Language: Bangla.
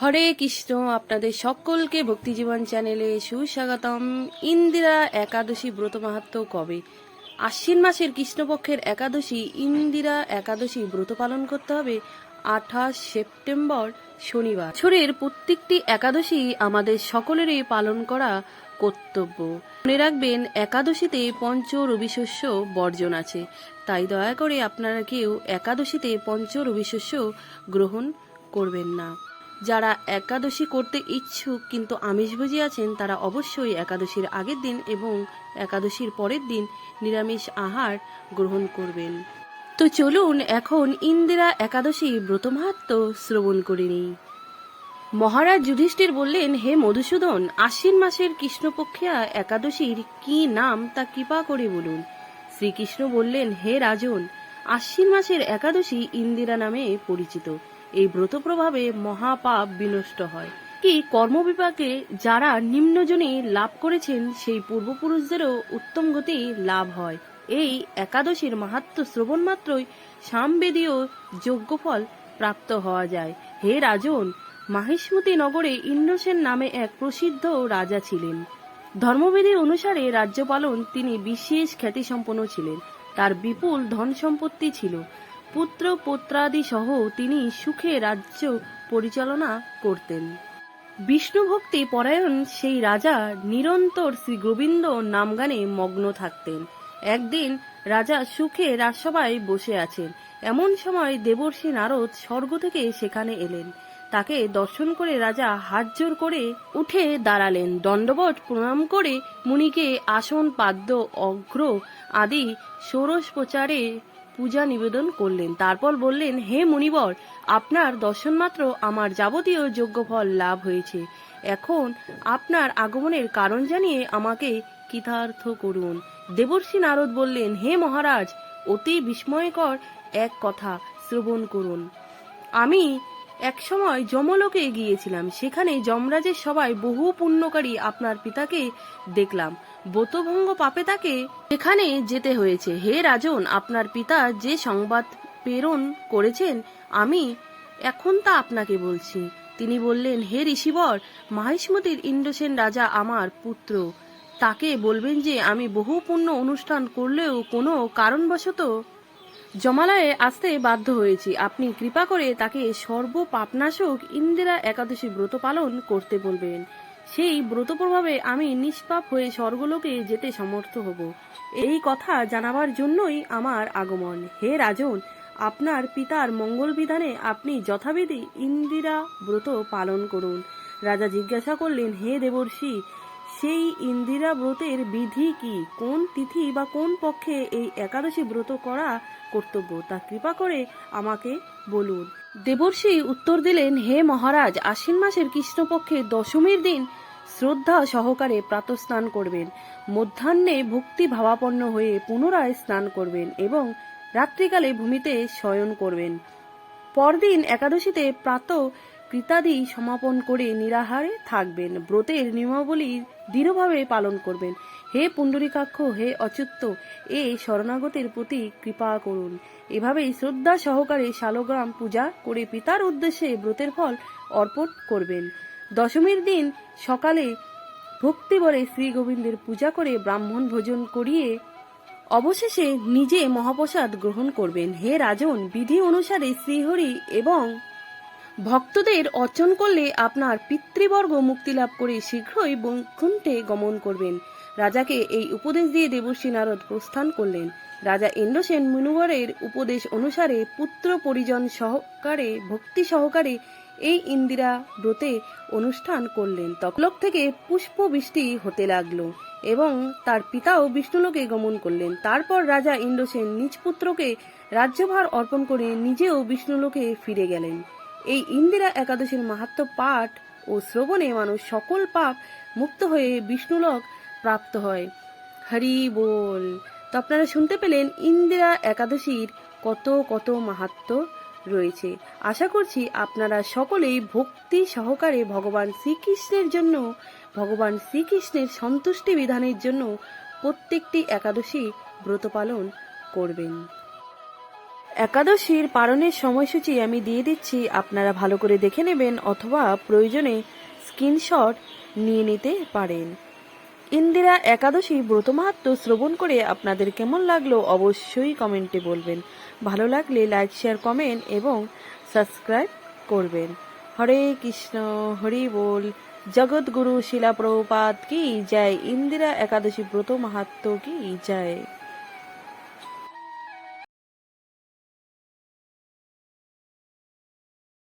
হরে কৃষ্ণ, আপনাদের সকলকে ভক্তিজীবন চ্যানেলে সুস্বাগতম। ইন্দিরা একাদশী ব্রত মাহাত্ম্য কবে? আশ্বিন মাসের কৃষ্ণপক্ষের একাদশী ইন্দিরা একাদশী ব্রত পালন করতে হবে 28 সেপ্টেম্বর শনিবার। বছরের প্রত্যেকটি একাদশী আমাদের সকলেরই পালন করা কর্তব্য। মনে রাখবেন, একাদশীতে পঞ্চ রবিশস্য বর্জন আছে, তাই দয়া করে আপনারা কেউ একাদশীতে পঞ্চ রবিশস্য গ্রহণ করবেন না। যারা একাদশী করতে ইচ্ছুক কিন্তু আমিষভোজী আছেন, তারা অবশ্যই একাদশীর আগের দিন এবং একাদশীর পরের দিন নিরামিষ আহার গ্রহণ করবেন। তো চলুন এখন ইন্দিরা একাদশী ব্রত মাহাত্ম্য শ্রবণ করে নিই। মহারাজ যুধিষ্ঠির বললেন, হে মধুসূদন, আশ্বিন মাসের কৃষ্ণপক্ষিয়া একাদশীর কি নাম তা কৃপা করে বলুন। শ্রীকৃষ্ণ বললেন, হে রাজন, আশ্বিন মাসের একাদশী ইন্দিরা নামে পরিচিত। এই ব্রত প্রভাবে মহাপাপ বিনষ্ট হয়। কি কর্মবিপাকে যারা নিম্নজনী লাভ করেছেন, সেই পূর্বপুরুষদেরও উত্তম গতি লাভ হয়। এই একাদশীর মাহাত্ম্য শ্রবণ মাত্রই সামবেদীয় যজ্ঞফল প্রাপ্ত হওয়া যায়। হে রাজন, মাহিষ্মতি নগরে ইন্দ্রসেন নামে এক প্রসিদ্ধ রাজা ছিলেন। ধর্মবিধি অনুসারে রাজ্য পালন তিনি বিশেষ খ্যাতিসম্পন্ন ছিলেন। তার বিপুল ধন সম্পত্তি ছিল। পুত্র পৌত্রাদি সহ তিনি সুখে রাজ্য পরিচালনা করতেন। বিষ্ণু ভক্তি পরায়ণ সেই রাজা নিরন্তর শ্রী গোবিন্দ নামগানে মগ্ন থাকতেন। একদিন রাজা সুখে রাজসভায় বসে আছেন। এমন সময় দেবর্ষি নারদ স্বর্গ থেকে সেখানে এলেন। তাকে দর্শন করে রাজা হাত জোর করে উঠে দাঁড়ালেন। দণ্ডবত প্রণাম করে মুনিকে আসন পাদ্য অগ্র আদি ষোড়শ প্রচারে পূজা নিবেদন করলেন। তারপর বললেন, হে মুনিবর, আপনার দর্শন মাত্র আমার যাবতীয় যজ্ঞফল লাভ হয়েছে। এখন আপনার আগমনের কারণ জানিয়ে আমাকে কৃতার্থ করুন। দেবর্ষি নারদ বললেন, হে মহারাজ, অতি বিস্ময়কর এক কথা শ্রবণ করুন। আমি একসময় যমলোকে গিয়েছিলাম। সেখানে যমরাজের সভায় বহু পুণ্যকারী আপনার পিতাকে দেখলাম। ব্রতভঙ্গ পাপে তাকে সেখানে যেতে হয়েছে। হে রাজন, আপনার পিতা যে সংবাদ প্রেরণ করেছেন, আমি এখন তা আপনাকে বলছি। তিনি বললেন, হে ঋষিবর, মাহিষ্মতির ইন্দ্রসেন রাজা আমার পুত্র। তাকে বলবেন যে আমি বহু পুণ্য অনুষ্ঠান করলেও কোনো কারণবশত জমালয়ে আসতে বাধ্য হয়েছি। আপনি কৃপা করে তাকে সর্ব পাপনাশক ইন্দিরা একাদশী ব্রত পালন করতে বলবেন। সেই ব্রত প্রভাবে আমি নিষ্পাপ হয়ে স্বর্গলোকে যেতে সমর্থ হব। এই কথা জানাবার জন্যই আমার আগমন। হে রাজন, আপনার পিতার মঙ্গল বিধানে আপনি যথাবিধি ইন্দিরা ব্রত পালন করুন। রাজা জিজ্ঞাসা করলেন, হে দেবর্ষি, সেই ইন্দিরা ব্রতের বিধি কি? কোন তিথি বা কোন পক্ষে এই একাদশী ব্রত করা কর্তব্য, তা কৃপা করে আমাকে বলুন। দেবর্ষি উত্তর দিলেন, হে মহারাজ, আশ্বিন মাসের কৃষ্ণপক্ষে দশমীর দিন শ্রদ্ধা সহকারে প্রাতঃস্নান করবেন। মধ্যাহ্নে ভক্তি ভাবাপন্ন হয়ে পুনরায় স্নান করবেন এবং রাত্রিকালে ভূমিতে শয়ন করবেন। পরদিন একাদশীতে প্রাতঃ কৃতাদি সমাপন করে নিরাহারে থাকবেন। ব্রতের নিয়মাবলী দৃঢ়ভাবে পালন করবেন। হে পুণ্ডরীকাক্ষ, হে অচ্যুত, এ শরণাগতের প্রতি কৃপা করুন। এভাবেই শ্রদ্ধা সহকারে শালগ্রাম পূজা করে পিতার উদ্দেশ্যে ব্রতের ফল অর্পণ করবেন। দশমীর দিন সকালে ভক্তিবরে শ্রী গোবিন্দের পূজা করে ব্রাহ্মণ ভোজন করিয়ে অবশেষে নিজে মহাপ্রসাদ গ্রহণ করবেন। হে রাজন, বিধি অনুসারে শ্রীহরি এবং ভক্তদের অর্চন করলে আপনার পিতৃবর্গ মুক্তি লাভ করে শীঘ্রই বৈকুণ্ঠে গমন করবেন। রাজাকে এই উপদেশ দিয়ে দেবর্ষি নারদ প্রস্থান করলেন। রাজা ইন্দ্রসেন মুনিবরের উপদেশ অনুসারে পুত্র পরিজন সহকারে ভক্তি সহকারে এই ইন্দিরা ব্রতে অনুষ্ঠান করলেন। তকলোক থেকে পুষ্প বৃষ্টি হতে লাগলো এবং তার পিতাও বিষ্ণুলোকে গমন করলেন। তারপর রাজা ইন্দ্রসেন নিজ পুত্রকে রাজ্যভার অর্পণ করে নিজেও বিষ্ণুলোকে ফিরে গেলেন। এই ইন্দিরা একাদশীর মাহাত্ম্য পাঠ ও শ্রবণে মানুষ সকল পাপ মুক্ত হয়ে বিষ্ণুলোক প্রাপ্ত হয়। হরি বল। তো আপনারা শুনতে পেলেন ইন্দিরা একাদশীর কত কত মাহাত্ম্য রয়েছে। আশা করছি আপনারা সকলেই ভক্তি সহকারে ভগবান শ্রীকৃষ্ণের সন্তুষ্টি বিধানের জন্য প্রত্যেকটি একাদশী ব্রত পালন করবেন। একাদশীর পালনের সময়সূচি আমি দিয়ে দিচ্ছি, আপনারা ভালো করে দেখে নেবেন অথবা প্রয়োজনে স্ক্রিনশট নিয়ে নিতে পারেন। ইন্দিরা একাদশী ব্রত মাহাত্ম্য শ্রবণ করে আপনাদের কেমন লাগলো অবশ্যই কমেন্টে বলবেন। ভালো লাগলে লাইক, শেয়ার, কমেন্ট এবং সাবস্ক্রাইব করবেন। হরে কৃষ্ণ, হরি বল। জগৎগুরু শিলা প্রভুপাদ কি জয়। ইন্দিরা একাদশী ব্রত মাহাত্ম্য কি জয়।